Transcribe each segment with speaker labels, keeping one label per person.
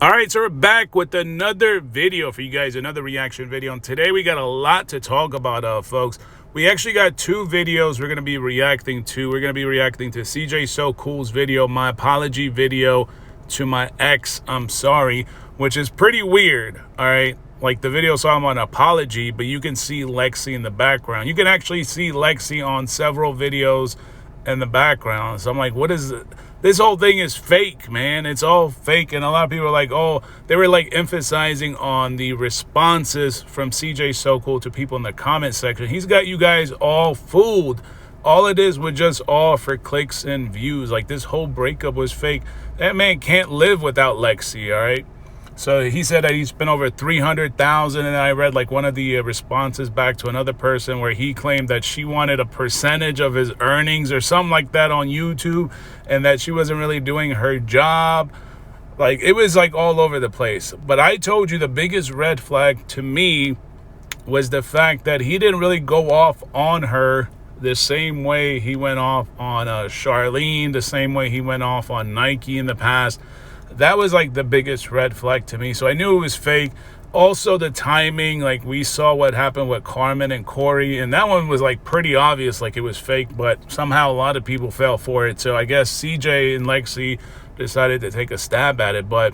Speaker 1: All right, so we're back with another video for you guys, another reaction video. And today we got a lot to talk about, folks. We actually got two videos we're going to be reacting to. We're going to be reacting to CJ So Cool's video, my apology video to my ex, I'm sorry, which is pretty weird, all right? Like the video saw him on apology, but you can see Lexi in the background. You can actually see Lexi on several videos in the background. So I'm like, what is it? This whole thing is fake, man. It's all fake. And a lot of people are like, oh, they were like emphasizing on the responses from CJ So Cool to people in the comment section. He's got you guys all fooled. All it is was just all for clicks and views. Like this whole breakup was fake. That man can't live without Lexi, all right? So he said that he spent over 300,000, and I read like one of the responses back to another person where he claimed that she wanted a percentage of his earnings or something like that on YouTube, and that she wasn't really doing her job. Like it was like all over the place. But I told you the biggest red flag to me was the fact that he didn't really go off on her the same way he went off on Charlene, the same way he went off on Nike in the past. That was like the biggest red flag to me. So I knew it was fake. Also the timing, like we saw what happened with Carmen and Corey, and that one was like pretty obvious, like it was fake, but somehow a lot of people fell for it. So I guess CJ and Lexi decided to take a stab at it, but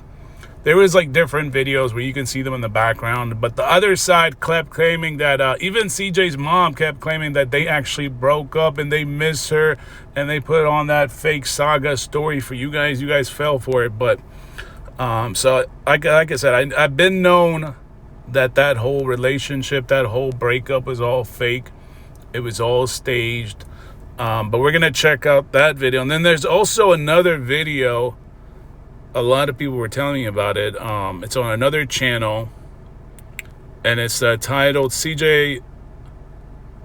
Speaker 1: there was like different videos where you can see them in the background. But the other side kept claiming that even CJ's mom kept claiming that they actually broke up and they miss her, and they put on that fake saga story for you guys. You guys fell for it. But so like I said, I've been known that whole relationship, that whole breakup was all fake. It was all staged. But we're going to check out that video. And then there's also another video. A lot of people were telling me about it. It's on another channel, and it's titled CJ.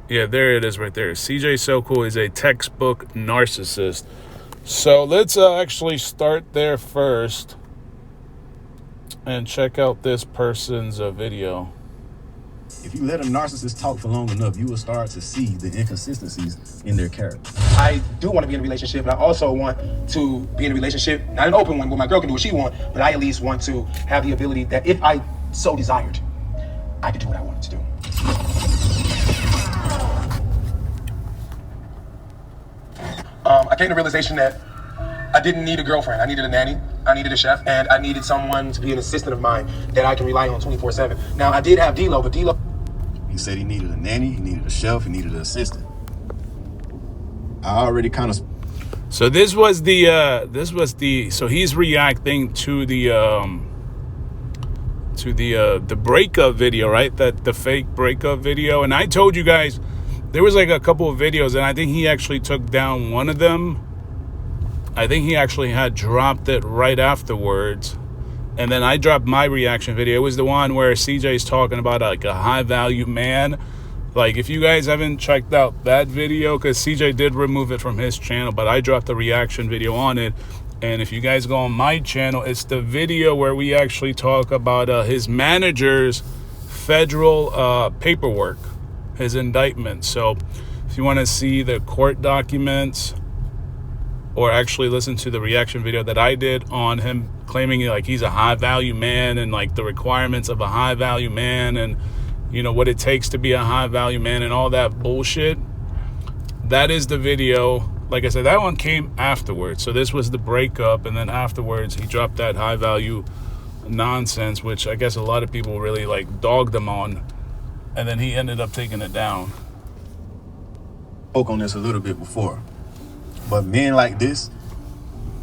Speaker 1: Yeah, there it is right there. CJ So Cool is a textbook narcissist. So let's actually start there first and check out this person's video.
Speaker 2: If you let a narcissist talk for long enough, you will start to see the inconsistencies in their character.
Speaker 3: I do want to be in a relationship, and I also want to be in a relationship, not an open one where my girl can do what she wants, but I at least want to have the ability that if I so desired, I could do what I wanted to do. I came to the realization that I didn't need a girlfriend. I needed a nanny, I needed a chef, and I needed someone to be an assistant of mine that I can rely on 24/7. Now, I did have D-Lo, but D-Lo...
Speaker 2: He said he needed a nanny, he needed a chef, he needed an assistant. I already kind of...
Speaker 1: So this was the so he's reacting to the breakup video, right? That the fake breakup video. And I told you guys there was like a couple of videos, and I think he actually took down one of them. I think he actually had dropped it right afterwards. And then I dropped my reaction video. It was the one where CJ's talking about like a high value man. Like if you guys haven't checked out that video, because CJ did remove it from his channel, but I dropped the reaction video on it. And if you guys go on my channel, it's the video where we actually talk about his manager's federal paperwork, his indictment. So if you want to see the court documents, or actually listen to the reaction video that I did on him claiming like he's a high value man, and like the requirements of a high value man, and you know what it takes to be a high value man and all that bullshit, that is the video. Like I said, that one came afterwards. So this was the breakup, and then afterwards he dropped that high value nonsense, which I guess a lot of people really like dogged him on, and then he ended up taking it down.
Speaker 2: Spoke on this a little bit before. But men like this,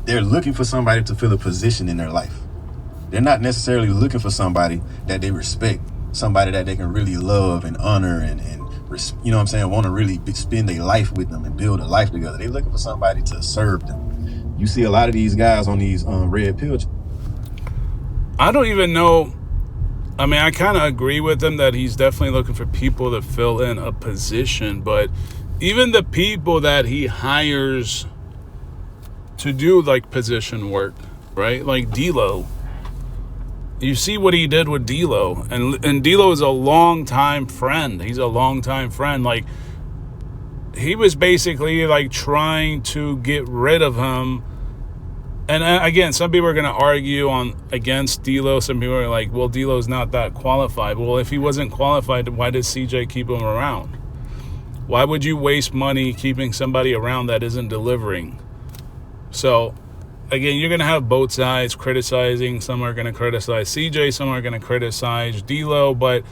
Speaker 2: they're looking for somebody to fill a position in their life. They're not necessarily looking for somebody that they respect, somebody that they can really love and honor and you know what I'm saying, want to really spend their life with them and build a life together. They're looking for somebody to serve them. You see a lot of these guys on these red pill.
Speaker 1: I don't even know. I mean, I kind of agree with him that he's definitely looking for people to fill in a position, but even the people that he hires to do like position work, right? Like D-Lo. You see what he did with D-Lo. And D-Lo is a long-time friend. He's a long-time friend. Like, he was basically like trying to get rid of him And again, some people are going to argue against D'Lo. Some people are like, well, D'Lo's not that qualified. Well, if he wasn't qualified, why did CJ keep him around? Why would you waste money keeping somebody around that isn't delivering? So, again, you're going to have both sides criticizing. Some are going to criticize CJ. Some are going to criticize D'Lo. But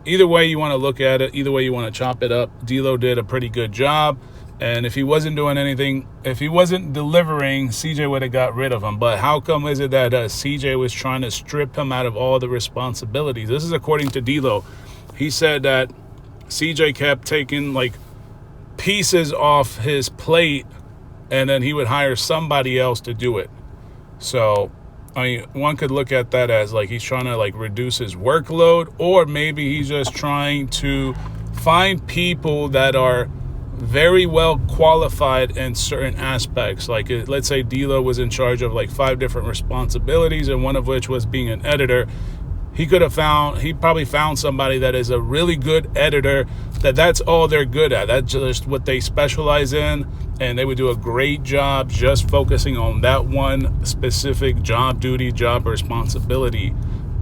Speaker 1: either way you want to look at it, either way you want to chop it up, D'Lo did a pretty good job. And if he wasn't doing anything, if he wasn't delivering, CJ would have got rid of him. But how come is it that CJ was trying to strip him out of all the responsibilities? This is according to D'Lo. He said that CJ kept taking like pieces off his plate, and then he would hire somebody else to do it. So, I mean, one could look at that as like he's trying to like reduce his workload, or maybe he's just trying to find people that are very well qualified in certain aspects. Like, let's say D'Lo was in charge of like 5 different responsibilities, and one of which was being an editor. He probably found somebody that is a really good editor, that's all they're good at. That's just what they specialize in, and they would do a great job just focusing on that one specific job duty, job responsibility.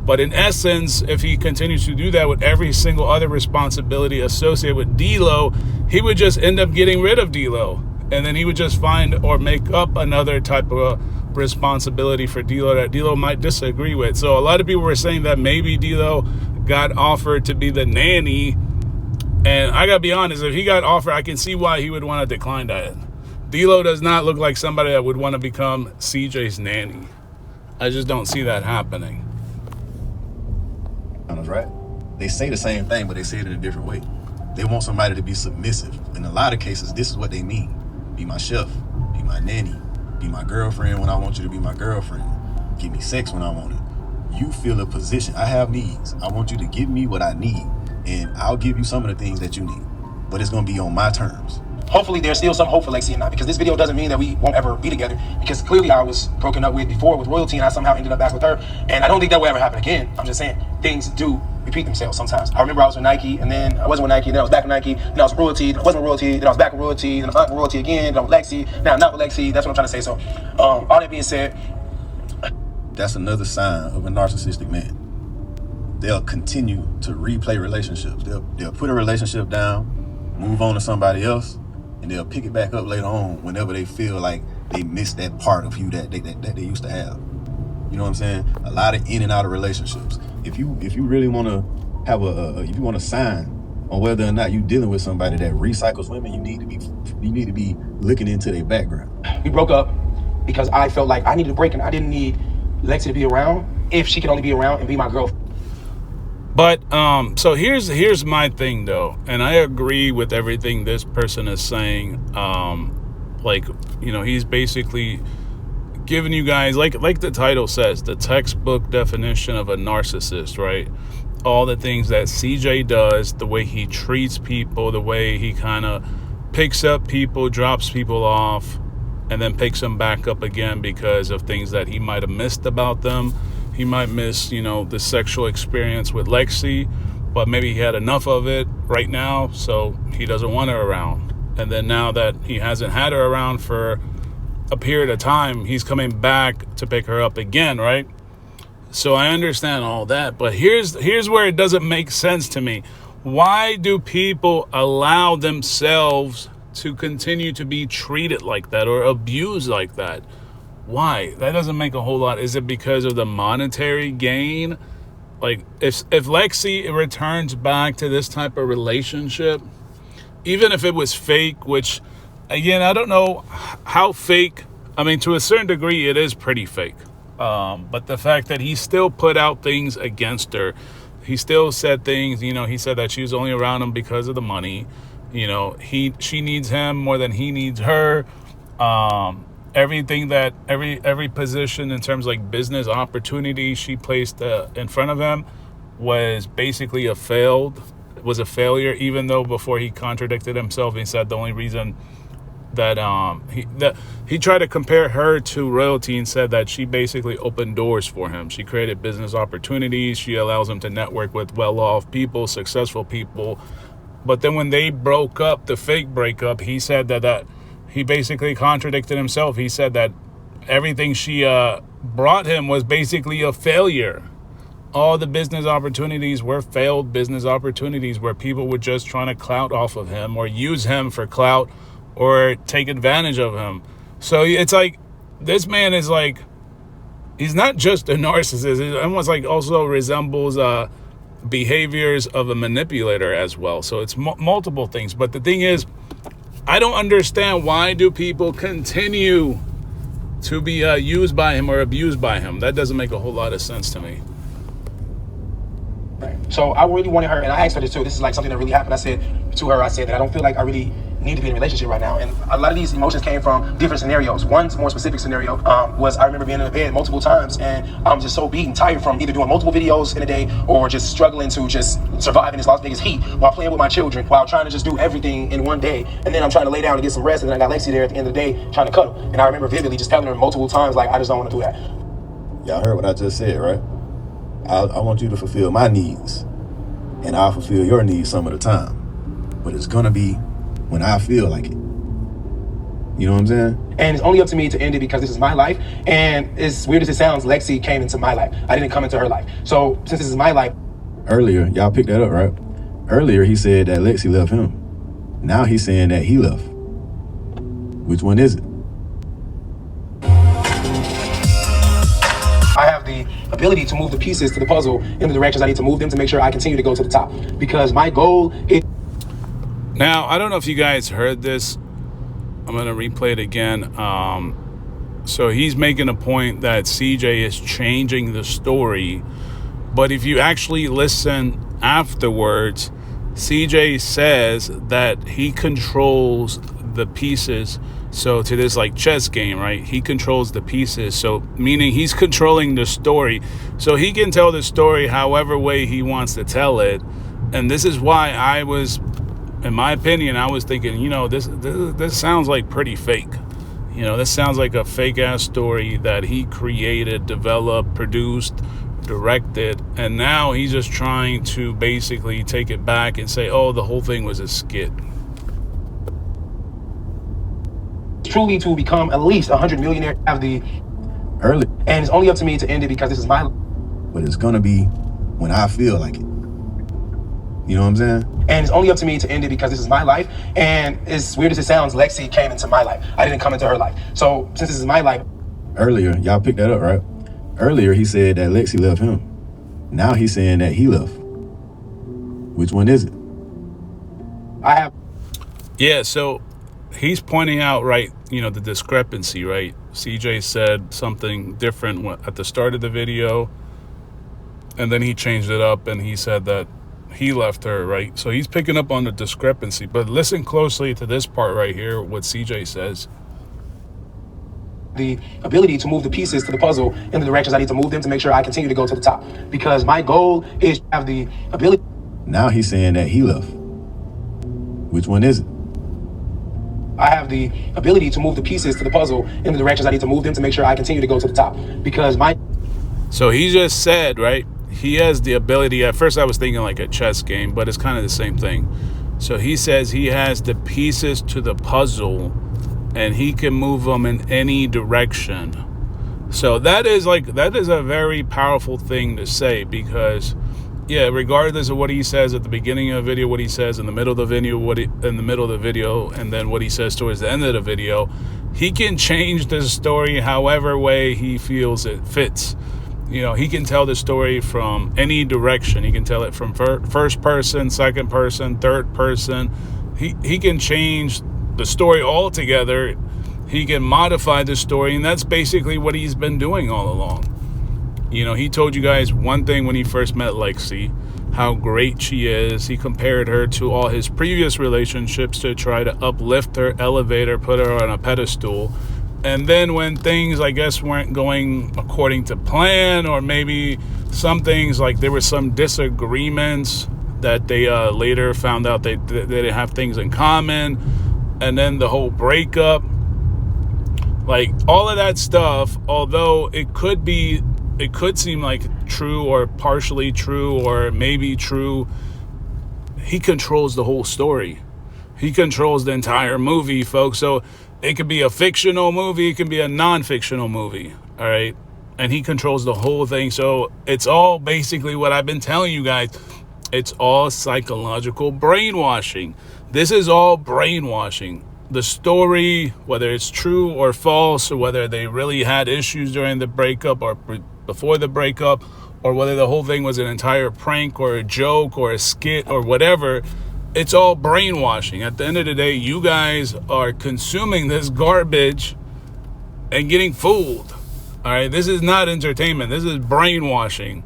Speaker 1: But in essence, if he continues to do that with every single other responsibility associated with D'Lo, he would just end up getting rid of D'Lo. And then he would just find or make up another type of responsibility for D'Lo that D'Lo might disagree with. So a lot of people were saying that maybe D'Lo got offered to be the nanny. And I got to be honest, if he got offered, I can see why he would want to decline that. D'Lo does not look like somebody that would want to become CJ's nanny. I just don't see that happening.
Speaker 2: Right? They say the same thing, but they say it in a different way. They want somebody to be submissive. In a lot of cases, this is what they mean. Be my chef, be my nanny, be my girlfriend when I want you to be my girlfriend. Give me sex when I want it. You feel a position. I have needs. I want you to give me what I need, and I'll give you some of the things that you need. But it's going to be on my terms.
Speaker 3: Hopefully there's still some hope for Lexi and I, because this video doesn't mean that we won't ever be together, because clearly I was broken up with before with Royalty, and I somehow ended up back with her, and I don't think that will ever happen again. I'm just saying things do repeat themselves sometimes. I remember I was with Nike, and then I wasn't with Nike, then I was back with Nike, then I was with Royalty, then I wasn't with Royalty, then I was back with Royalty, then I was back with Royalty again, then I'm with Lexi, now I'm not with Lexi. That's what I'm trying to say. So all that being said,
Speaker 2: that's another sign of a narcissistic man. They'll continue to replay relationships. They'll put a relationship down, move on to somebody else, and they'll pick it back up later on whenever they feel like they missed that part of you that they used to have. You know what I'm saying? A lot of in and out of relationships. If you really want to have if you want to sign on whether or not you're dealing with somebody that recycles women, you need to be looking into their background.
Speaker 3: we broke up because I felt like I needed a break, and I didn't need Lexi to be around if she could only be around and be my girlfriend.
Speaker 1: But so here's my thing though, and I agree with everything this person is saying. Like, you know, he's basically giving you guys, like the title says, the textbook definition of a narcissist, right? All the things that CJ does, the way he treats people, the way he kind of picks up people, drops people off, and then picks them back up again because of things that he might have missed about them. He might miss, you know, the sexual experience with Lexi, but maybe he had enough of it right now, so he doesn't want her around. And then now that he hasn't had her around for a period of time, he's coming back to pick her up again, right? So I understand all that, but here's where it doesn't make sense to me. Why do people allow themselves to continue to be treated like that or abused like that? Why? That doesn't make a whole lot. Is it because of the monetary gain? Like, if Lexi returns back to this type of relationship, even if it was fake, which, again, I don't know how fake. I mean, to a certain degree, it is pretty fake. But the fact that he still put out things against her, he still said things, you know, he said that she was only around him because of the money. You know, she needs him more than he needs her. Everything that every position in terms of like business opportunity she placed in front of him was basically a failure, even though before he contradicted himself. He said the only reason that he tried to compare her to Royalty and said that she basically opened doors for him. She created business opportunities. She allows him to network with well-off people, successful people. But then when they broke up, the fake breakup, he said that he basically contradicted himself. He said that everything she brought him was basically a failure. All the business opportunities were failed business opportunities where people were just trying to clout off of him or use him for clout or take advantage of him. So it's like, this man is like, he's not just a narcissist. He almost like also resembles behaviors of a manipulator as well. So it's multiple things. But the thing is, I don't understand, why do people continue to be used by him or abused by him? That doesn't make a whole lot of sense to me.
Speaker 3: So I really wanted her, and I asked her this too. This is like something that really happened. I said to her, I said that I don't feel like I really need to be in a relationship right now. And a lot of these emotions came from different scenarios. One more specific scenario was, I remember being in the bed multiple times, and I'm just so beaten, tired from either doing multiple videos in a day or just struggling to just survive in this Las Vegas heat while playing with my children, while trying to just do everything in one day. And then I'm trying to lay down and get some rest, and then I got Lexi there at the end of the day trying to cuddle. And I remember vividly just telling her multiple times, like, I just don't want to do that.
Speaker 2: Y'all heard what I just said, right? I want you to fulfill my needs, and I'll fulfill your needs some of the time. But it's gonna be when I feel like it. You know what I'm saying?
Speaker 3: And it's only up to me to end it because this is my life. And as weird as it sounds, Lexi came into my life. I didn't come into her life. So since this is my life.
Speaker 2: Earlier, y'all picked that up, right? Earlier, he said that Lexi left him. Now he's saying that he left. Which one is it?
Speaker 3: I have the ability to move the pieces to the puzzle in the directions I need to move them to make sure I continue to go to the top. Because my goal is...
Speaker 1: Now, I don't know if you guys heard this. I'm going to replay it again. So he's making a point that CJ is changing the story. But if you actually listen afterwards, CJ says that he controls the pieces. So to this like chess game, right? He controls the pieces. So meaning he's controlling the story. So he can tell the story however way he wants to tell it. And this is why I was, in my opinion, I was thinking, you know, this sounds like pretty fake. You know, this sounds like a fake ass story that he created, developed, produced, directed, and now he's just trying to basically take it back and say, oh, the whole thing was a skit.
Speaker 3: Truly to become at least 100 millionaire, have the
Speaker 2: Early.
Speaker 3: And it's only up to me to end it because this is my...
Speaker 2: But it's gonna be when I feel like it. You know what I'm saying?
Speaker 3: And it's only up to me to end it because this is my life. And as weird as it sounds, Lexi came into my life. I didn't come into her life. So since this is my life...
Speaker 2: Earlier, y'all picked that up, right? Earlier, he said that Lexi left him. Now he's saying that he left. Which one is it?
Speaker 3: I have...
Speaker 1: Yeah, so he's pointing out, right, you know, the discrepancy, right? CJ said something different at the start of the video, and then he changed it up and he said that he left her, right? So he's picking up on the discrepancy. But listen closely to this part right here, what CJ says.
Speaker 3: The ability to move the pieces to the puzzle in the directions I need to move them to make sure I continue to go to the top. Because my goal is to have the ability...
Speaker 2: Now he's saying that he left. Which one is it?
Speaker 3: I have the ability to move the pieces to the puzzle in the directions I need to move them to make sure I continue to go to the top. Because my...
Speaker 1: So he just said, right, he has the ability. At first I was thinking like a chess game, but it's kind of the same thing. So he says he has the pieces to the puzzle and he can move them in any direction. So that is a very powerful thing to say, because yeah, regardless of what he says at the beginning of the video, what he says in the middle of the video, and then what he says towards the end of the video, he can change the story however way he feels it fits. You know, he can tell the story from any direction. He can tell it from first person, second person, third person. He can change the story altogether. He can modify the story, and that's basically what he's been doing all along. You know, he told you guys one thing when he first met Lexi, how great she is. He compared her to all his previous relationships to try to uplift her, elevate her, put her on a pedestal. And then when things, I guess, weren't going according to plan, or maybe some things, like there were some disagreements that they later found out they didn't have things in common. And then the whole breakup, like all of that stuff, although it could seem like true or partially true or maybe true, he controls the whole story. He controls the entire movie, folks. So It could be a fictional movie. It can be a non-fictional movie. All right. And he controls the whole thing. So it's all basically what I've been telling you guys. It's all psychological brainwashing. This is all brainwashing. The story, whether it's true or false, or whether they really had issues during the breakup or before the breakup, or whether the whole thing was an entire prank or a joke or a skit or whatever, it's all brainwashing. At the end of the day, you guys are consuming this garbage and getting fooled. All right, this is not entertainment. This is brainwashing.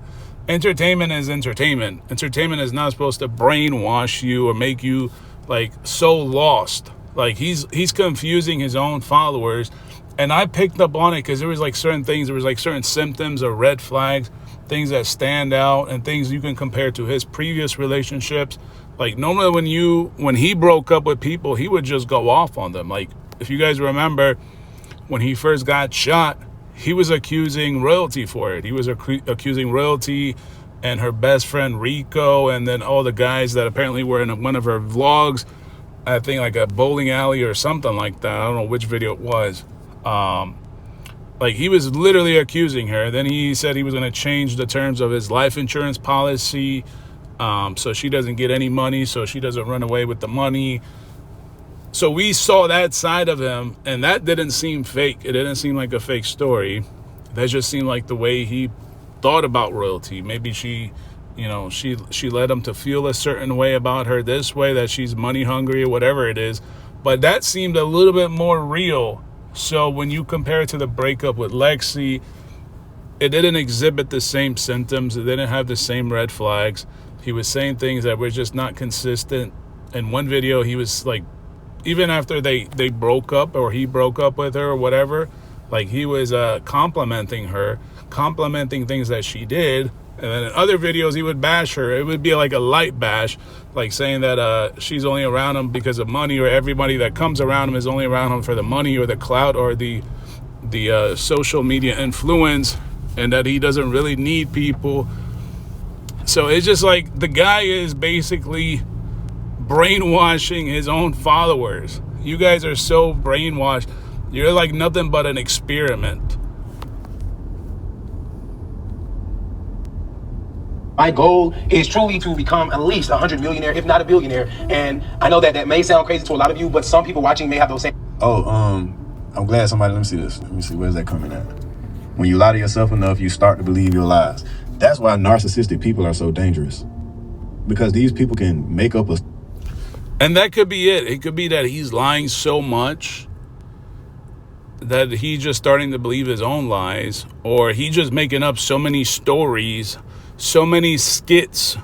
Speaker 1: Entertainment is entertainment. Entertainment is not supposed to brainwash you or make you like so lost. Like he's confusing his own followers. And I picked up on it because there was like certain things, there was like certain symptoms or red flags, things that stand out and things you can compare to his previous relationships. Like normally when he broke up with people, he would just go off on them. Like if you guys remember when he first got shot, he was accusing Royalty for it. He was accusing Royalty and her best friend Rico, and then all the guys that apparently were in one of her vlogs, I think like a bowling alley or something like that. I don't know which video it was. Like he was literally accusing her. Then he said he was going to change the terms of his life insurance policy, so she doesn't get any money, so she doesn't run away with the money. So we saw that side of him, and that didn't seem fake. It didn't seem like a fake story. That just seemed like the way he thought about Royalty. Maybe she led him to feel a certain way about her this way, that she's money hungry or whatever it is. But that seemed a little bit more real. So when you compare it to the breakup with Lexi, it didn't exhibit the same symptoms. It didn't have the same red flags. He was saying things that were just not consistent. In one video, he was like, even after they broke up or he broke up with her or whatever, like he was complimenting her, complimenting things that she did. And then in other videos, he would bash her. It would be like a light bash, like saying that she's only around him because of money, or everybody that comes around him is only around him for the money or the clout or the social media influence, and that he doesn't really need people. So it's just like the guy is basically brainwashing his own followers. You guys are so brainwashed. You're like nothing but an experiment.
Speaker 3: My goal is truly to become at least 100 millionaire, if not a billionaire. And I know that may sound crazy to a lot of you, but some people watching may have those same.
Speaker 2: I'm glad somebody, let me see this. Let me see, where's that coming at? When you lie to yourself enough, you start to believe your lies. That's why narcissistic people are so dangerous. Because these people can make up a...
Speaker 1: And that could be it. It could be that he's lying so much that he's just starting to believe his own lies, or he just making up so many stories, so many skits,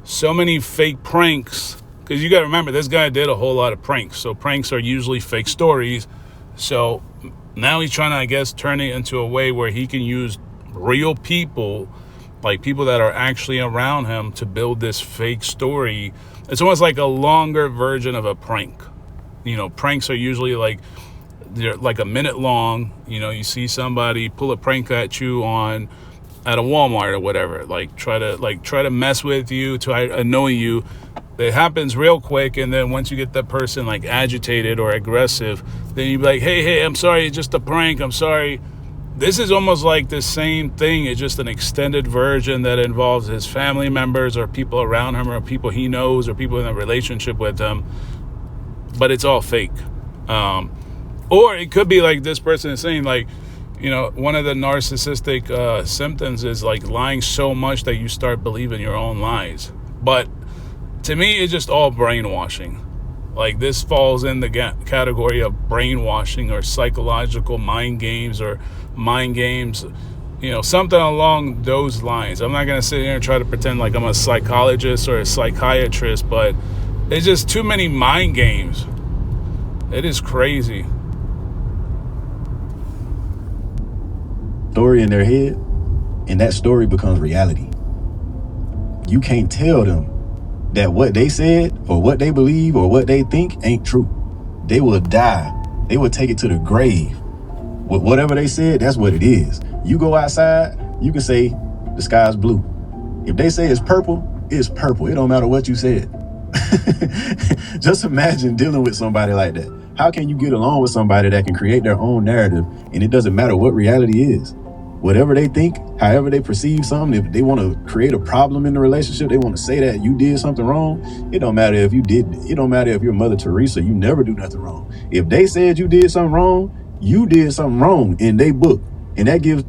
Speaker 1: so many fake pranks. Because you got to remember, this guy did a whole lot of pranks. So pranks are usually fake stories. So now he's trying to, I guess, turn it into a way where he can use real people, like people that are actually around him, to build this fake story. It's almost like a longer version of a prank. You know, pranks are usually like, they're like a minute long. You know, you see somebody pull a prank at you at a Walmart or whatever, like try to mess with you, to annoy you. It happens real quick, and then once you get that person like agitated or aggressive, then you be like, hey, I'm sorry, it's just a prank, I'm sorry. This is almost like the same thing. It's just an extended version that involves his family members or people around him or people he knows or people in a relationship with him, but it's all fake. Or it could be like this person is saying, like, you know, one of the narcissistic symptoms is like lying so much that you start believing your own lies. But to me, it's just all brainwashing. Like, this falls in the category of brainwashing or psychological mind games, or mind games, you know, something along those lines. I'm not going to sit here and try to pretend like I'm a psychologist or a psychiatrist, but it's just too many mind games. It is crazy.
Speaker 2: Story in their head, and that story becomes reality. You can't tell them that what they said or what they believe or what they think ain't true. They will die. They will take it to the grave. Whatever they said, that's what it is. You go outside, you can say the sky's blue. If they say it's purple, it's purple. It don't matter what you said. Just imagine dealing with somebody like that. How can you get along with somebody that can create their own narrative and it doesn't matter what reality is? Whatever they think, however they perceive something, if they want to create a problem in the relationship, they want to say that you did something wrong, it don't matter if you did, it don't matter if you're Mother Teresa, you never do nothing wrong. If they said you did something wrong, you did something wrong in their book. And that gives...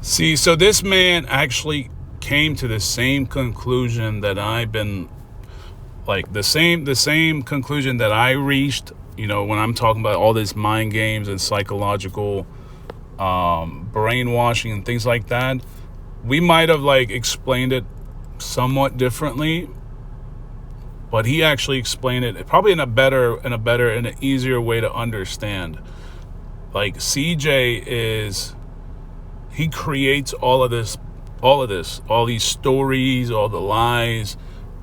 Speaker 1: See, so this man actually came to the same conclusion that I've been, like, the same conclusion that I reached, you know, when I'm talking about all this mind games and psychological brainwashing and things like that. We might have like explained it somewhat differently, but he actually explained it probably in an easier way to understand. Like CJ he creates all these stories, all the lies.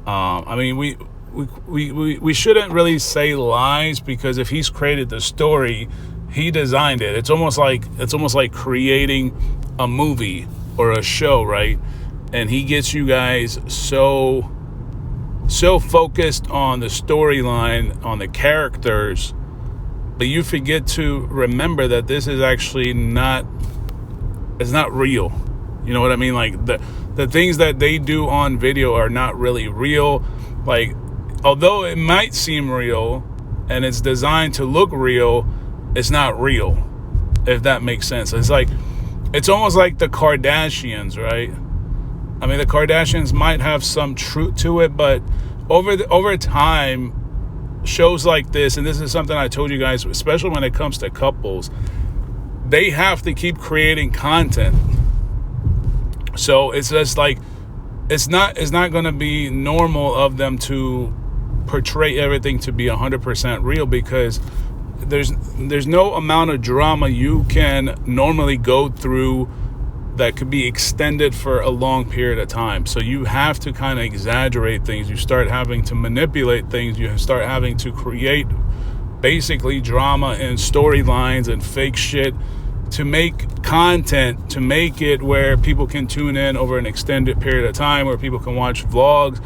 Speaker 1: I mean, we shouldn't really say lies, because if he's created the story, he designed it. It's almost like creating a movie or a show, right? And he gets you guys so focused on the storyline, on the characters, but you forget to remember that this is actually not real. You know what I mean? Like the things that they do on video are not really real. Like, although it might seem real and it's designed to look real, it's not real, if that makes sense. It's almost like the Kardashians, right? I mean, the Kardashians might have some truth to it, but over time, shows like this, and this is something I told you guys, especially when it comes to couples, they have to keep creating content. So it's just like, it's not going to be normal of them to portray everything to be 100% real, because there's no amount of drama you can normally go through that could be extended for a long period of time. So you have to kind of exaggerate things. You start having to manipulate things. You start having to create basically drama and storylines and fake shit to make content, to make it where people can tune in over an extended period of time, where people can watch vlogs.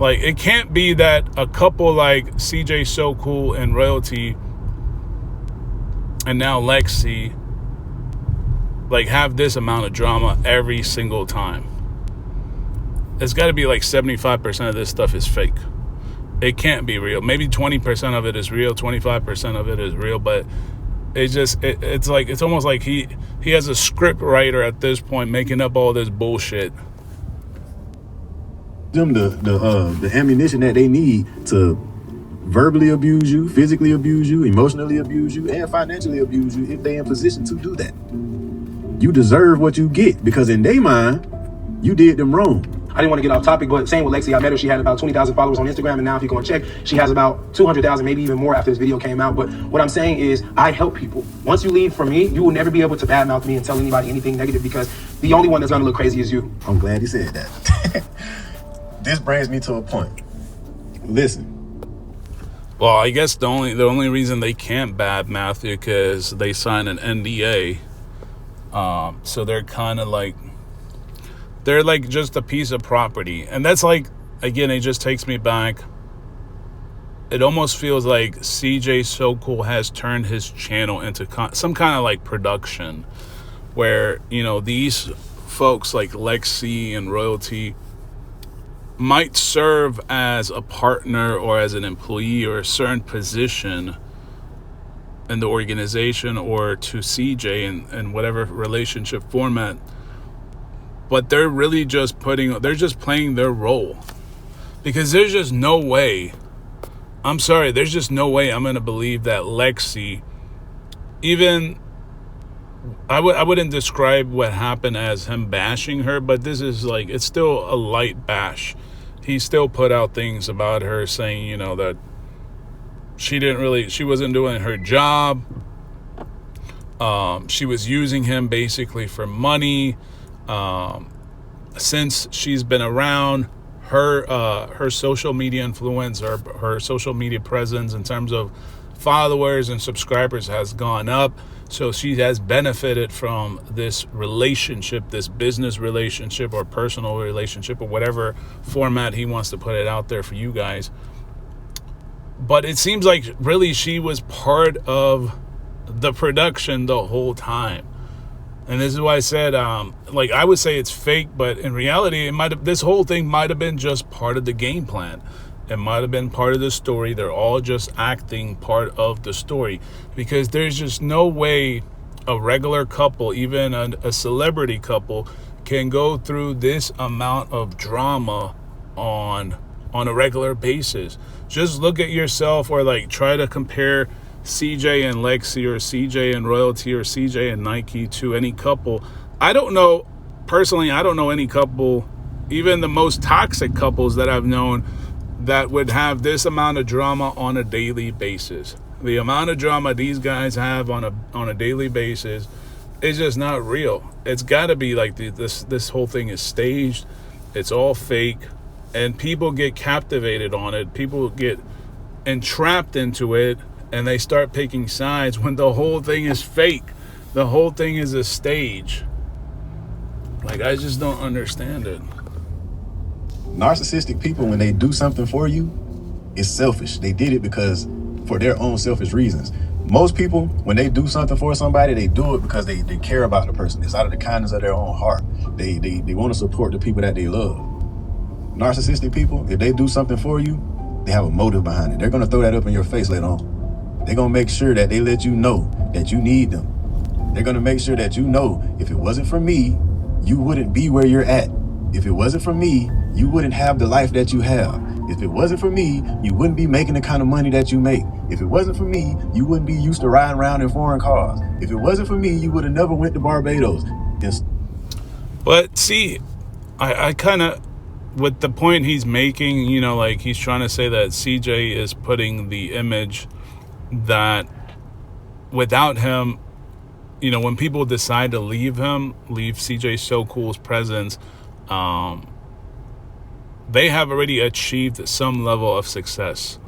Speaker 1: Like, it can't be that a couple like CJ So Cool and Royalty and now Lexi like have this amount of drama every single time. It's got to be like 75% of this stuff is fake. It can't be real. Maybe 20% of it is real, 25% of it is real, but it's almost like he has a script writer at this point making up all this bullshit.
Speaker 2: Them the ammunition that they need to verbally abuse you, physically abuse you, emotionally abuse you, and financially abuse you if they're in position to do that. You deserve what you get, because in their mind, you did them wrong.
Speaker 3: I didn't want to get off topic, but same with Lexi. I met her. She had about 20,000 followers on Instagram, and now if you go and check, she has about 200,000, maybe even more after this video came out. But what I'm saying is, I help people. Once you leave from me, you will never be able to badmouth me and tell anybody anything negative, because the only one that's going to look crazy is you.
Speaker 2: I'm glad he said that. This brings me to a point. Listen.
Speaker 1: Well, I guess the only reason they can't badmouth you because they sign an NDA. So they're kind of like, they're like just a piece of property. And that's like, again, it just takes me back. It almost feels like CJ So Cool has turned his channel into some kind of like production where, you know, these folks like Lexi and Royalty might serve as a partner or as an employee or a certain position in the organization or to CJ in whatever relationship format, but they're really just playing their role, because there's just no way I'm going to believe that Lexi, even I wouldn't describe what happened as him bashing her, but this is like, it's still a light bash. He still put out things about her saying, you know, that she wasn't doing her job. She was using him basically for money. Since she's been around, her social media influence or her social media presence in terms of followers and subscribers has gone up. So she has benefited from this relationship, this business relationship or personal relationship or whatever format he wants to put it out there for you guys. But it seems like really she was part of the production the whole time. And this is why I said, like, I would say it's fake, but in reality, this whole thing might have been just part of the game plan. It might have been part of the story. They're all just acting part of the story, because there's just no way a regular couple, even a celebrity couple, can go through this amount of drama on a regular basis. Just look at yourself, or like try to compare CJ and Lexi, or CJ and Royalty, or CJ and Nike to any couple. I don't know any couple, even the most toxic couples that I've known, that would have this amount of drama on a daily basis. The amount of drama these guys have on a daily basis is just not real. It's got to be like this whole thing is staged. It's all fake, and people get captivated on it. People get entrapped into it, and they start picking sides when the whole thing is fake. The whole thing is a stage. Like, I just don't understand it.
Speaker 2: Narcissistic people, when they do something for you, it's selfish. They did it because for their own selfish reasons. Most people, when they do something for somebody, they do it because they care about the person. It's out of the kindness of their own heart. They want to support the people that they love. Narcissistic people, if they do something for you, they have a motive behind it. They're going to throw that up in your face later on. They're going to make sure that they let you know that you need them. They're going to make sure that you know, if it wasn't for me, you wouldn't be where you're at. If it wasn't for me, you wouldn't have the life that you have. If it wasn't for me, you wouldn't be making the kind of money that you make. If it wasn't for me, you wouldn't be used to riding around in foreign cars. If it wasn't for me, you would have never went to Barbados.
Speaker 1: But see, I kind of, with the point he's making, you know, like he's trying to say that CJ is putting the image that without him, you know, when people decide to leave CJ So Cool's presence, they have already achieved some level of success,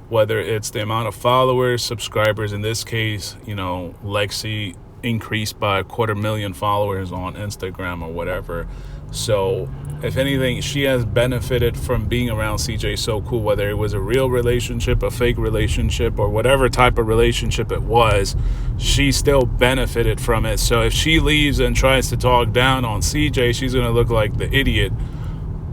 Speaker 1: whether it's the amount of followers, subscribers. In this case, you know, Lexi increased by 250,000 followers on Instagram or whatever. So if anything, she has benefited from being around CJ So Cool, whether it was a real relationship, a fake relationship, or whatever type of relationship it was. She still benefited from it. So if she leaves and tries to talk down on CJ, she's going to look like the idiot.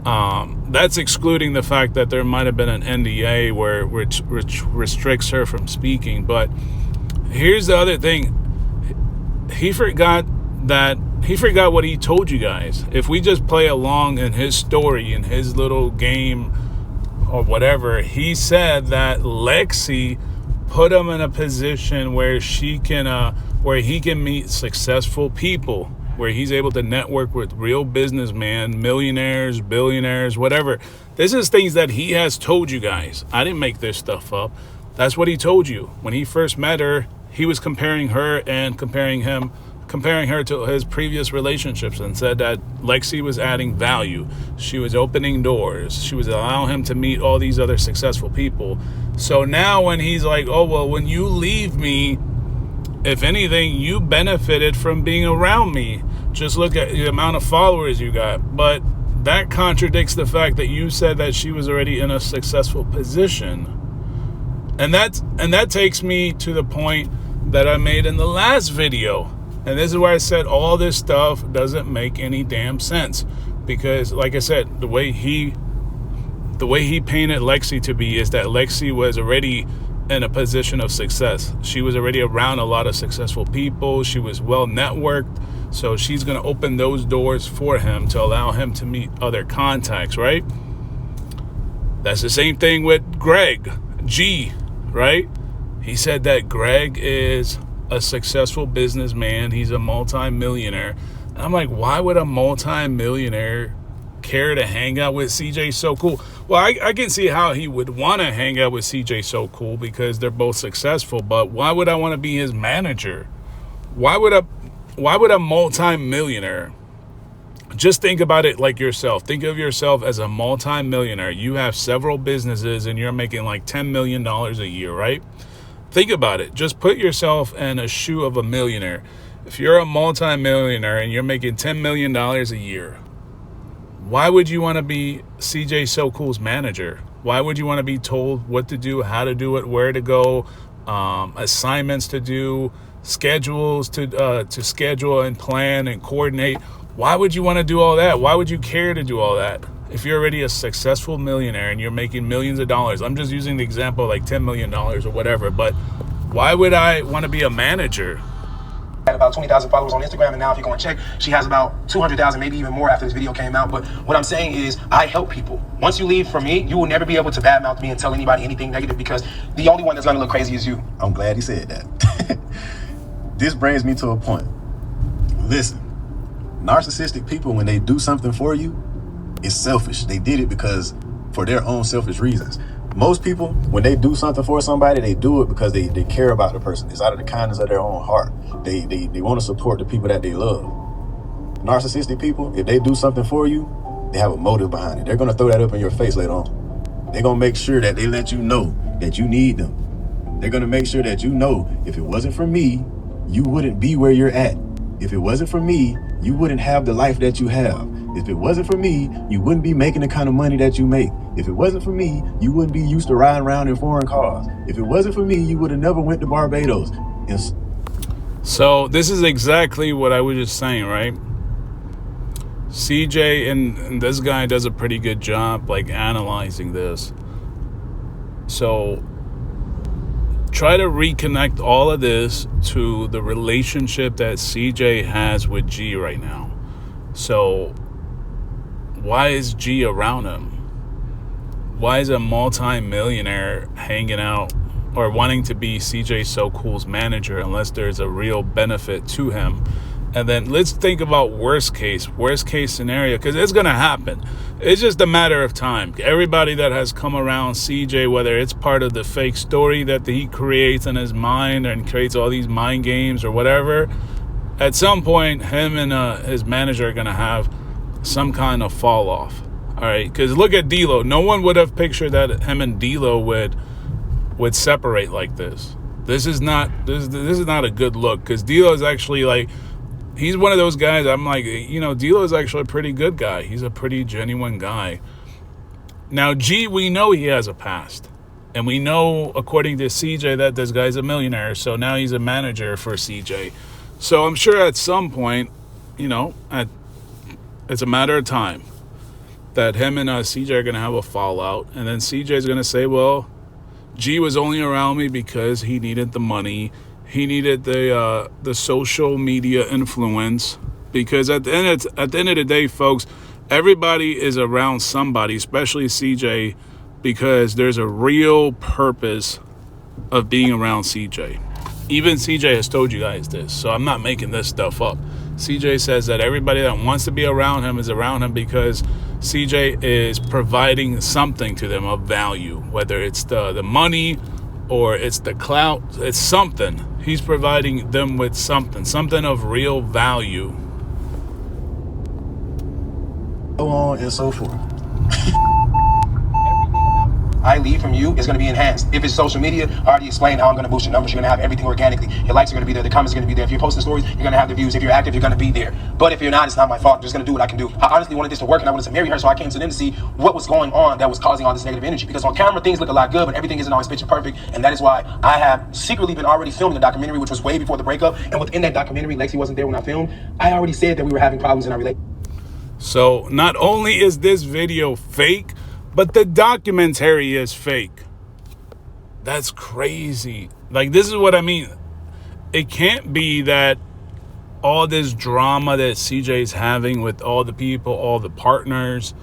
Speaker 1: That's excluding the fact that there might have been an NDA which restricts her from speaking. But here's the other thing. He forgot what he told you guys. If we just play along in his story, in his little game or whatever, he said that Lexi put him in a position where he can meet successful people, where he's able to network with real businessmen, millionaires, billionaires, whatever. This is things that he has told you guys. I didn't make this stuff up. That's what he told you. When he first met her, he was comparing her to his previous relationships, and said that Lexi was adding value. She was opening doors. She was allowing him to meet all these other successful people. So now when he's like, oh, well, when you leave me, if anything, you benefited from being around me. Just look at the amount of followers you got. But that contradicts the fact that you said that she was already in a successful position. And that takes me to the point that I made in the last video. And this is where I said all this stuff doesn't make any damn sense. Because, like I said, the way he painted Lexi to be is that Lexi was already in a position of success. She was already around a lot of successful people. She was well networked. So she's going to open those doors for him to allow him to meet other contacts, right? That's the same thing with Greg G, right? He said that Greg is a successful businessman. He's a multi-millionaire. And I'm like, why would a multi-millionaire care to hang out with CJ So Cool? Well, I can see how he would want to hang out with CJ So Cool because they're both successful. But why would I want to be his manager? Why would a multi-millionaire? Just think about it like yourself. Think of yourself as a multi-millionaire. You have several businesses and you're making like $10 million a year, right? Think about it. Just put yourself in a shoe of a millionaire. If you're a multi-millionaire and you're making $10 million a year, Why would you want to be CJ So Cool's manager? Why would you want to be told what to do, how to do it, where to go, assignments to do, schedules to schedule and plan and coordinate? Why would you want to do all that? Why would you care to do all that? If you're already a successful millionaire and you're making millions of dollars, I'm just using the example like $10 million or whatever, but why would I want to be a manager?
Speaker 3: Had about 20,000 followers on Instagram, and now if you go and check, she has about 200,000, maybe even more after this video came out. But what I'm saying is, I help people. Once you leave from me, you will never be able to badmouth me and tell anybody anything negative, because the only one that's gonna look crazy is you.
Speaker 2: I'm glad he said that. This brings me to a point. Listen, narcissistic people, when they do something for you, it's selfish. They did it because for their own selfish reasons. Most people, when they do something for somebody, they do it because they care about the person. It's out of the kindness of their own heart. They want to support the people that they love. Narcissistic people, if they do something for you, they have a motive behind it. They're going to throw that up in your face later on. They're going to make sure that they let you know that you need them. They're going to make sure that you know, if it wasn't for me, you wouldn't be where you're at. If it wasn't for me, you wouldn't have the life that you have. If it wasn't for me, you wouldn't be making the kind of money that you make. If it wasn't for me, you wouldn't be used to riding around in foreign cars. If it wasn't for me, you would have never went to Barbados.
Speaker 1: So this is exactly what I was just saying, right? CJ and this guy does a pretty good job like analyzing this. So try to reconnect all of this to the relationship that CJ has with G right now. So why is G around him? Why is a multi-millionaire hanging out or wanting to be CJ So Cool's manager unless there's a real benefit to him? And then let's think about worst case scenario, because it's going to happen. It's just a matter of time. Everybody that has come around CJ, whether it's part of the fake story that he creates in his mind and creates all these mind games or whatever, at some point, him and his manager are going to have some kind of fall off. All right, because look at D-Lo. No one would have pictured that him and D-Lo would separate like this. This is not a good look, because D-Lo is actually like, he's one of those guys. I'm like, D-Lo is actually a pretty good guy. He's a pretty genuine guy. Now, G, we know he has a past. And we know, according to CJ, that this guy's a millionaire. So now he's a manager for CJ. So I'm sure at some point, it's a matter of time that him and CJ are going to have a fallout. And then CJ is going to say, well, G was only around me because he needed the money. He needed the social media influence, because at the end of the day, folks, everybody is around somebody, especially CJ, because there's a real purpose of being around CJ. Even CJ has told you guys this, so I'm not making this stuff up. CJ says that everybody that wants to be around him is around him because CJ is providing something to them of value, whether it's the money or it's the clout, it's something. He's providing them with something of real value.
Speaker 2: So on and so forth.
Speaker 3: I leave from you is going to be enhanced. If it's social media, I already explained how I'm going to boost your numbers. You're going to have everything organically. Your likes are going to be there. The comments are going to be there. If you're posting stories, you're going to have the views. If you're active, you're going to be there. But if you're not, it's not my fault. I'm just going to do what I can do. I honestly wanted this to work, and I wanted to marry her, so I came to them to see what was going on that was causing all this negative energy. Because on camera, things look a lot good, but everything isn't always picture perfect. And that is why I have secretly been already filming a documentary, which was way before the breakup. And within that documentary, Lexi wasn't there when I filmed. I already said that we were having problems in our relationship.
Speaker 1: So not only is this video fake, but the documentary is fake. That's crazy. Like, this is what I mean. It can't be that all this drama that CJ's having with all the people, all the partners,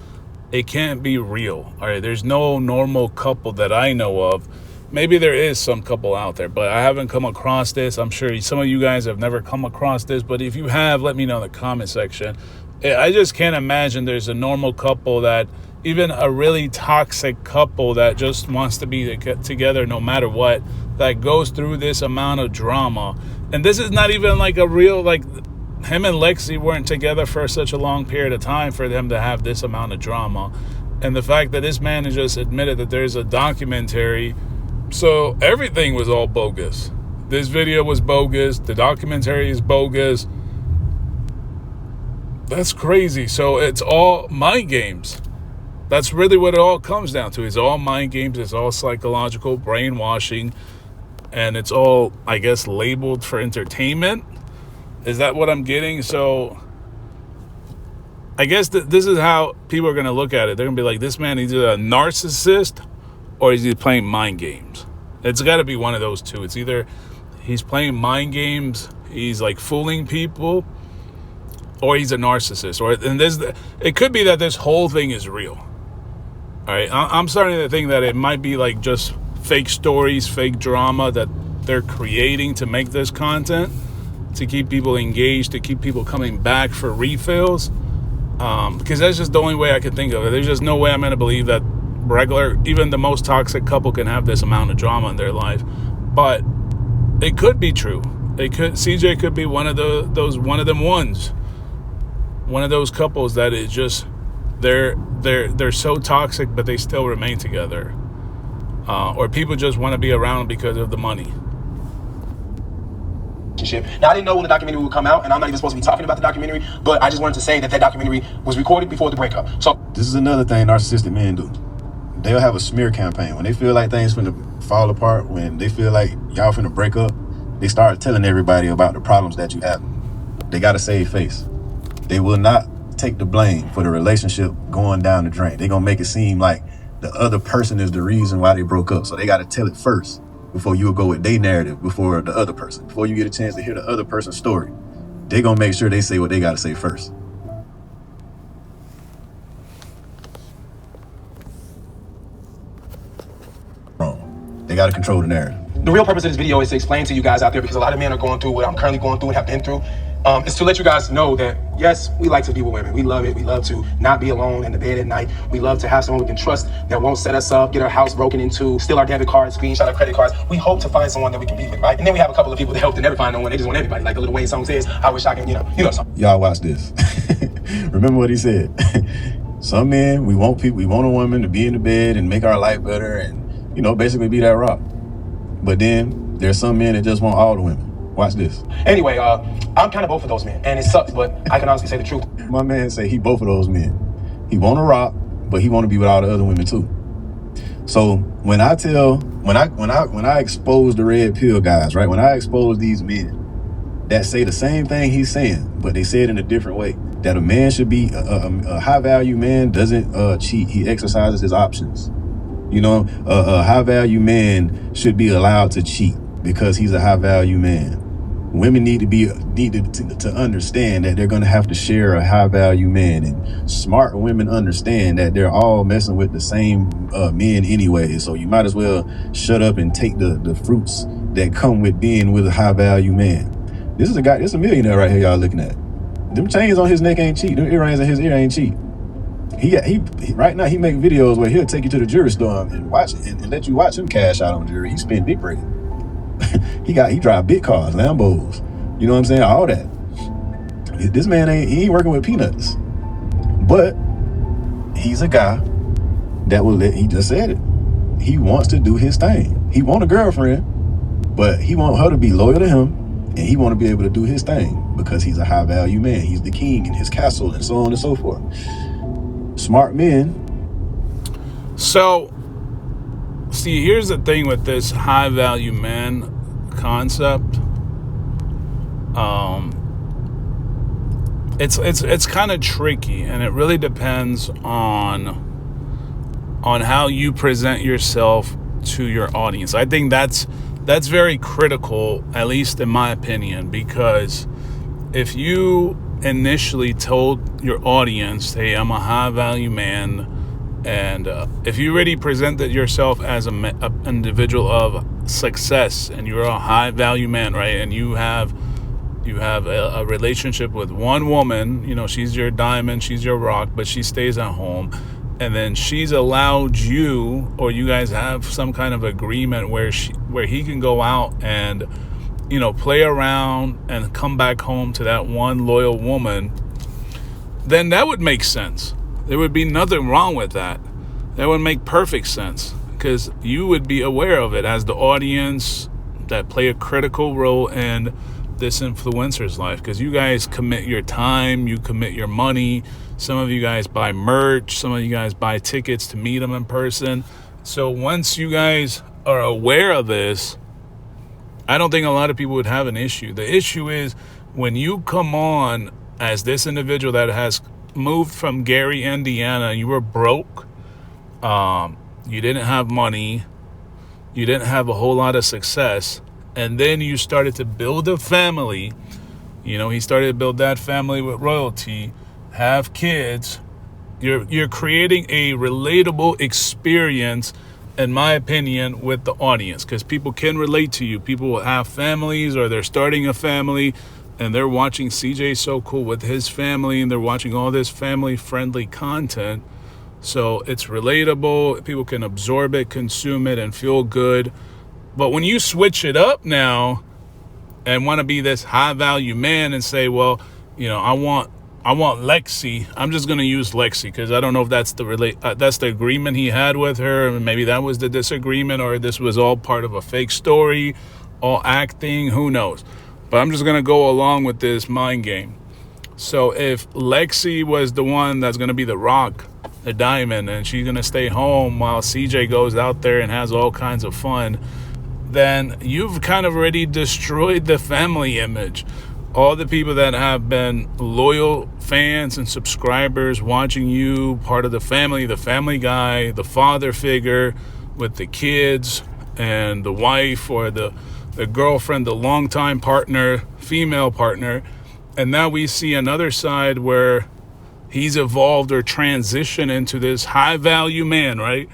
Speaker 1: it can't be real. All right, there's no normal couple that I know of. Maybe there is some couple out there, but I haven't come across this. I'm sure some of you guys have never come across this, but if you have, let me know in the comment section. I just can't imagine there's a normal couple, that even a really toxic couple that just wants to be together no matter what, that goes through this amount of drama. And this is not even like a real, like, him and Lexi weren't together for such a long period of time for them to have this amount of drama. And the fact that this man has just admitted that there's a documentary, so everything was all bogus. This video was bogus. The documentary is bogus. That's crazy. So it's all mind games. That's really what it all comes down to. It's all mind games. It's all psychological brainwashing. And it's all, I guess, labeled for entertainment. Is that what I'm getting? So I guess this is how people are going to look at it. They're going to be like, this man is either a narcissist or is he playing mind games? It's got to be one of those two. It's either he's playing mind games, he's like fooling people, or he's a narcissist. It could be that this whole thing is real. All right, I'm starting to think that it might be like just fake stories, fake drama that they're creating to make this content, to keep people engaged, to keep people coming back for refills. Because that's just the only way I can think of it. There's just no way I'm going to believe that even the most toxic couple can have this amount of drama in their life. But it could be true. CJ could be one of those couples that is just they're so toxic, but they still remain together. Or people just want to be around because of the money.
Speaker 3: Now, I didn't know when the documentary would come out, and I'm not even supposed to be talking about the documentary, but I just wanted to say that documentary was recorded before the breakup. So
Speaker 2: this is another thing narcissistic men do. They'll have a smear campaign. When they feel like things finna fall apart, when they feel like y'all finna break up, they start telling everybody about the problems that you have. They gotta save face. They will not take the blame for the relationship going down the drain. They're gonna make it seem like the other person is the reason why they broke up. So they gotta tell it first before you will go with their narrative, before the other person. Before you get a chance to hear the other person's story, they're gonna make sure they say what they gotta say first. Wrong. They gotta control the narrative.
Speaker 3: The real purpose of this video is to explain to you guys out there, because a lot of men are going through what I'm currently going through and have been through, is to let you guys know that, yes, we like to be with women. We love it. We love to not be alone in the bed at night. We love to have someone we can trust that won't set us up, get our house broken into, steal our debit cards, screenshot our credit cards. We hope to find someone that we can be with, right? And then we have a couple of people that hope to never find no one. They just want everybody. Like the Lil Wayne song says, I wish I can, you know something.
Speaker 2: Y'all watch this. Remember what he said. Some men, we want a woman to be in the bed and make our life better and, basically be that rock. But then there's some men that just want all the women. Watch this.
Speaker 3: Anyway, I'm kind of both of those men, and it sucks, but I can honestly say the truth.
Speaker 2: My man say he both of those men. He want to rock, but he want to be with all the other women too. So when I expose the red pill guys, right? When I expose these men that say the same thing he's saying, but they say it in a different way, that a man should be a high value man doesn't cheat. He exercises his options. A high value man should be allowed to cheat because he's a high value man. Women need to understand that they're going to have to share a high value man, and smart women understand that they're all messing with the same men anyway. So you might as well shut up and take the fruits that come with being with a high value man. This is a guy. This is a millionaire right here. Y'all looking at. Them chains on his neck ain't cheap. Them earrings in his ear ain't cheap. He right now he make videos where he'll take you to the jewelry store and watch it and let you watch him cash out on jewelry. He spend big bread. he drive big cars, Lambos. You know what I'm saying? All that. This man ain't working with peanuts. But he's a guy that he just said it. He wants to do his thing. He want a girlfriend, but he want her to be loyal to him, and he want to be able to do his thing because he's a high value man. He's the king in his castle and so on and so forth. Smart men.
Speaker 1: So, see, here's the thing with this high value man concept. It's kind of tricky, and it really depends on how you present yourself to your audience. I think that's very critical, at least in my opinion, because if you initially told your audience, hey, I'm a high value man, and if you already presented yourself as an individual of success, and you're a high value man, right, and you have a relationship with one woman, she's your diamond, she's your rock, but she stays at home, and then she's allowed you, or you guys have some kind of agreement where he can go out and play around and come back home to that one loyal woman, then that would make sense. There would be nothing wrong with that. That would make perfect sense, because you would be aware of it as the audience that play a critical role in this influencer's life, because you guys commit your time, you commit your money. Some of you guys buy merch, some of you guys buy tickets to meet them in person. So once you guys are aware of this, I don't think a lot of people would have an issue. The issue is when you come on as this individual that has moved from Gary, Indiana, you were broke, you didn't have money, you didn't have a whole lot of success, and then you started to build a family. You know, he started to build that family with royalty, have kids. You're creating a relatable experience, in my opinion, with the audience, because people can relate to you. People will have families, or they're starting a family, and they're watching CJ So Cool with his family, and they're watching all this family-friendly content. So it's relatable. People can absorb it, consume it, and feel good. But when you switch it up now and want to be this high-value man and say, well, you know, I want Lexi. I'm just going to use Lexi because I don't know if that's the agreement he had with her. Maybe that was the disagreement, or this was all part of a fake story, all acting. Who knows? But I'm just going to go along with this mind game. So if Lexi was the one that's going to be the rock, the diamond, and she's going to stay home while CJ goes out there and has all kinds of fun, then you've kind of already destroyed the family image. All the people that have been loyal fans and subscribers watching you, part of the family guy, the father figure with the kids and the wife or the girlfriend, the longtime partner, female partner. And now we see another side where he's evolved or transitioned into this high value man, right?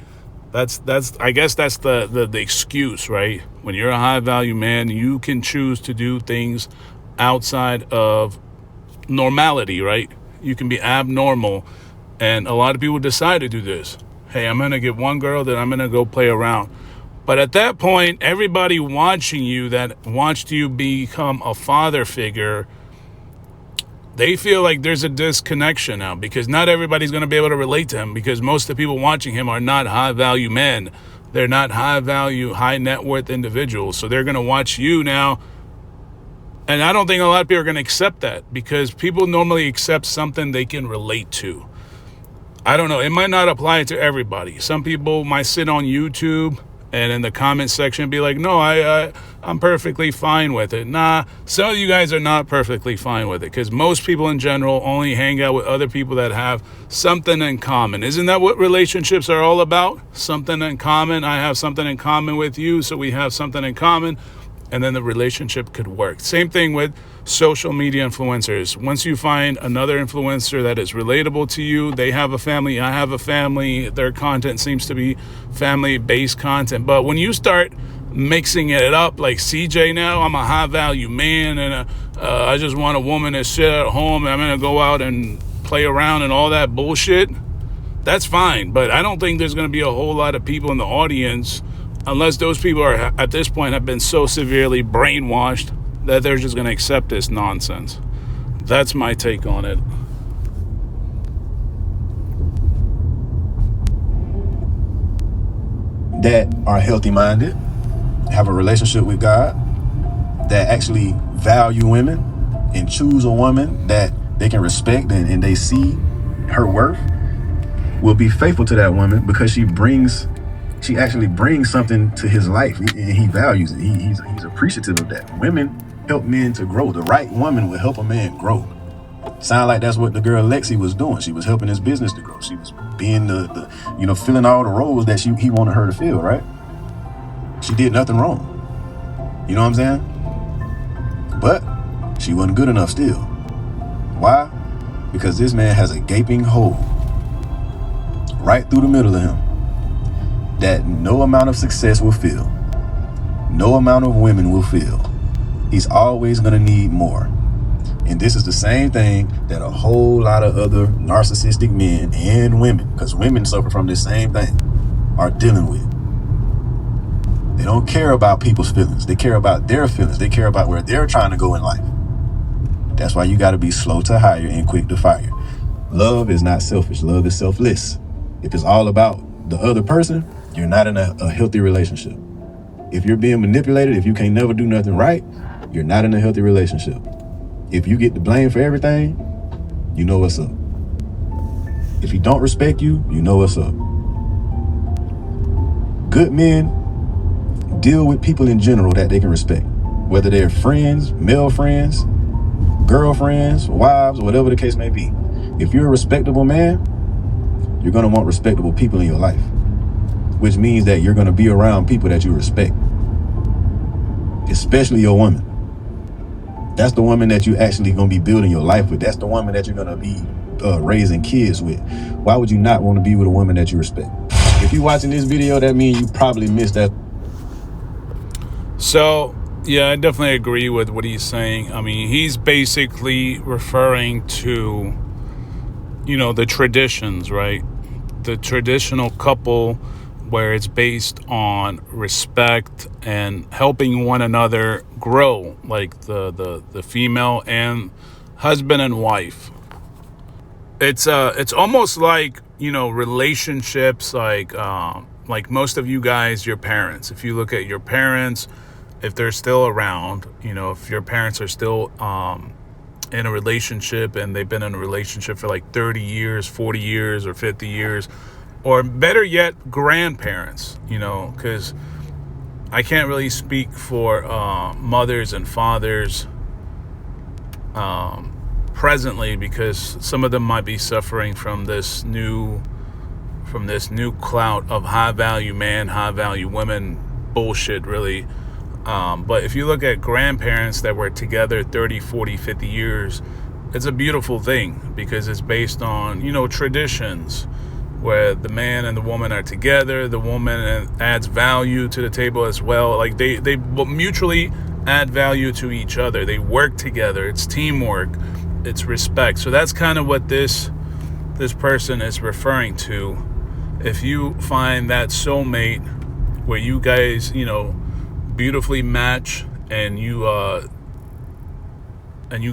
Speaker 1: I guess that's the excuse, right? When you're a high value man, you can choose to do things outside of normality, right? You can be abnormal. And a lot of people decide to do this. Hey, I'm going to get one girl, then I'm going to go play around. But at that point, everybody watching you that wants you become a father figure, they feel like there's a disconnection now, because not everybody's going to be able to relate to him, because most of the people watching him are not high value men. They're not high value, high net worth individuals. So they're going to watch you now. And I don't think a lot of people are going to accept that, because people normally accept something they can relate to. I don't know. It might not apply to everybody. Some people might sit on YouTube and in the comment section be like, no, I'm perfectly fine with it. Nah, some of you guys are not perfectly fine with it, because most people in general only hang out with other people that have something in common. Isn't that what relationships are all about? Something in common. I have something in common with you, so we have something in common, and then the relationship could work. Same thing with social media influencers. Once you find another influencer that is relatable to you, they have a family, I have a family, their content seems to be family-based content. But when you start mixing it up like CJ now, I'm a high-value man, and I just want a woman to sit at home, and I'm going to go out and play around and all that bullshit, that's fine. But I don't think there's going to be a whole lot of people in the audience, unless those people are, at this point, have been so severely brainwashed that they're just going to accept this nonsense. That's my take on it.
Speaker 2: That are healthy-minded, have a relationship with God, that actually value women and choose a woman that they can respect and they see her worth, will be faithful to that woman because she actually brings something to his life, and he values it. He's appreciative of that. Women help men to grow. The right woman will help a man grow. Sound like that's what the girl Lexi was doing. She was helping his business to grow. She was being the filling all the roles that he wanted her to fill, right? She did nothing wrong. You know what I'm saying? But she wasn't good enough still. Why? Because this man has a gaping hole right through the middle of him that no amount of success will fill. No amount of women will fill. He's always going to need more. And this is the same thing that a whole lot of other narcissistic men and women, because women suffer from this same thing, are dealing with. They don't care about people's feelings. They care about their feelings. They care about where they're trying to go in life. That's why you got to be slow to hire and quick to fire. Love is not selfish. Love is selfless. If it's all about the other person, you're not in a healthy relationship. If you're being manipulated, if you can't never do nothing right, you're not in a healthy relationship. If you get the blame for everything, you know what's up. If he don't respect you, you know what's up. Good men deal with people in general that they can respect, whether they're friends, male friends, girlfriends, wives, whatever the case may be. If you're a respectable man, you're going to want respectable people in your life, which means that you're going to be around people that you respect, especially your woman. That's the woman that you actually going to be building your life with. That's the woman that you're going to be raising kids with. Why would you not want to be with a woman that you respect? If you're watching this video, that means you probably missed that.
Speaker 1: So, yeah, I definitely agree with what he's saying. I mean, he's basically referring to, the traditions, right? The traditional couple where it's based on respect and helping one another grow, like the female and husband and wife. It's almost like, relationships like most of you guys, your parents. If you look at your parents, if they're still around, if your parents are still in a relationship and they've been in a relationship for like 30 years, 40 years, or 50 years, or better yet, grandparents, because I can't really speak for mothers and fathers presently, because some of them might be suffering from this new clout of high value man, high value women bullshit, really. But if you look at grandparents that were together 30, 40, 50 years, it's a beautiful thing because it's based on, traditions where the man and the woman are together. The woman adds value to the table as well. Like they mutually add value to each other. They work together. It's teamwork. It's respect. So that's kind of what this person is referring to. If you find that soulmate where you guys, beautifully match and you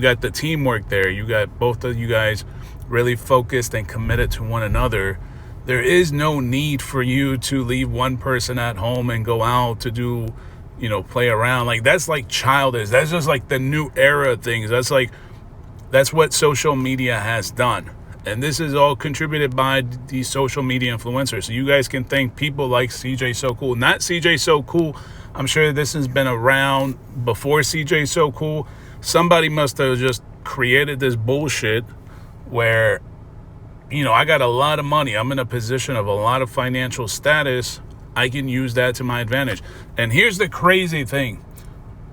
Speaker 1: got the teamwork there, you got both of you guys really focused and committed to one another, there is no need for you to leave one person at home and go out to do, play around. Like, that's like childish. That's just like the new era of things. That's what social media has done. And this is all contributed by these social media influencers. So you guys can thank people like CJ So Cool. Not CJ So Cool. I'm sure this has been around before CJ So Cool. Somebody must have just created this bullshit where, I got a lot of money. I'm in a position of a lot of financial status. I can use that to my advantage. And here's the crazy thing.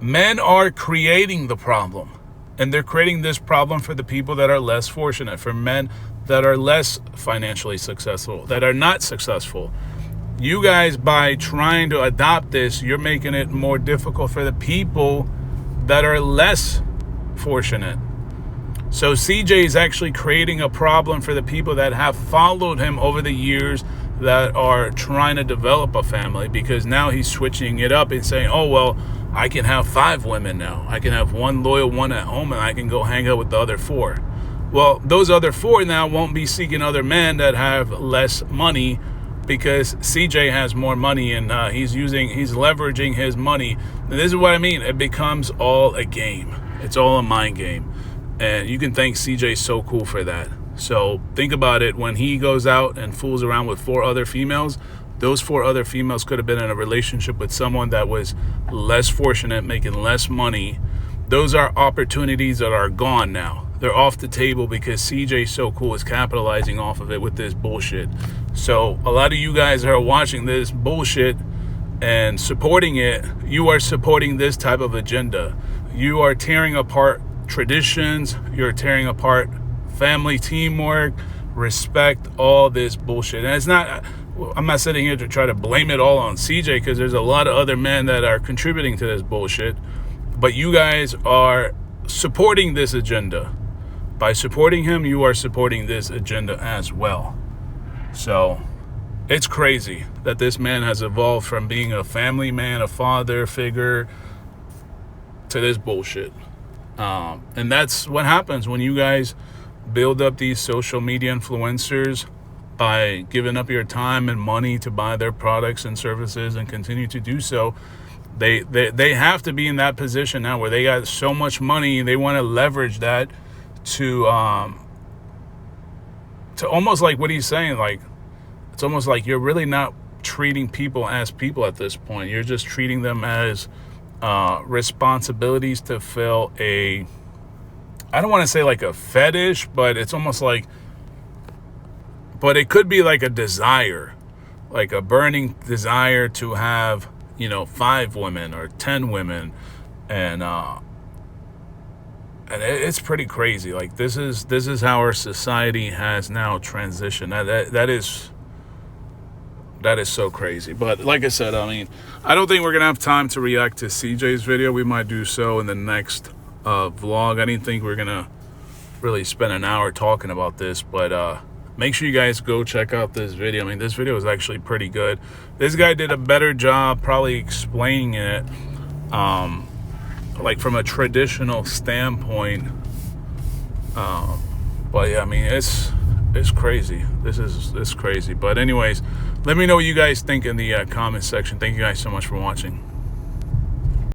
Speaker 1: Men are creating the problem. And they're creating this problem for the people that are less fortunate, for men that are less financially successful, that are not successful. You guys, by trying to adopt this, you're making it more difficult for the people that are less fortunate. So CJ is actually creating a problem for the people that have followed him over the years that are trying to develop a family, because now he's switching it up and saying, oh, well, I can have 5 women now. I can have one loyal one at home and I can go hang out with the other 4. Well, those other 4 now won't be seeking other men that have less money, because CJ has more money and he's leveraging his money. And this is what I mean. It becomes all a game. It's all a mind game. And you can thank CJ So Cool for that. So think about it. When he goes out and fools around with 4 other females, those 4 other females could have been in a relationship with someone that was less fortunate, making less money. Those are opportunities that are gone now. They're off the table because CJ So Cool is capitalizing off of it with this bullshit. So a lot of you guys that are watching this bullshit and supporting it, you are supporting this type of agenda. You are tearing apart traditions. You're tearing apart family teamwork, respect, all this bullshit. And it's not, I'm not sitting here to try to blame it all on CJ, because there's a lot of other men that are contributing to this bullshit. But you guys are supporting this agenda. By supporting him, you are supporting this agenda as well. So it's crazy that this man has evolved from being a family man, a father figure, to this bullshit. And that's what happens when you guys build up these social media influencers by giving up your time and money to buy their products and services and continue to do so. They have to be in that position now where they got so much money, they want to leverage that to almost like what he's saying, like it's almost like you're really not treating people as people at this point. You're just treating them as responsibilities to fill a, I don't want to say like a fetish, but it's almost like, but it could be like a desire, like a burning desire to have, 5 women or 10 women. And it's pretty crazy. Like this is how our society has now transitioned. That is so crazy. But like I said, I mean, I don't think we're gonna have time to react to CJ's video. We might do so in the next vlog. I didn't think we were gonna really spend an hour talking about this, but make sure you guys go check out this video. I mean, this video is actually pretty good. This guy did a better job probably explaining it, like from a traditional standpoint. But yeah, I mean, it's crazy. It's crazy. But anyways, let me know what you guys think in the comment section. Thank you guys so much for watching.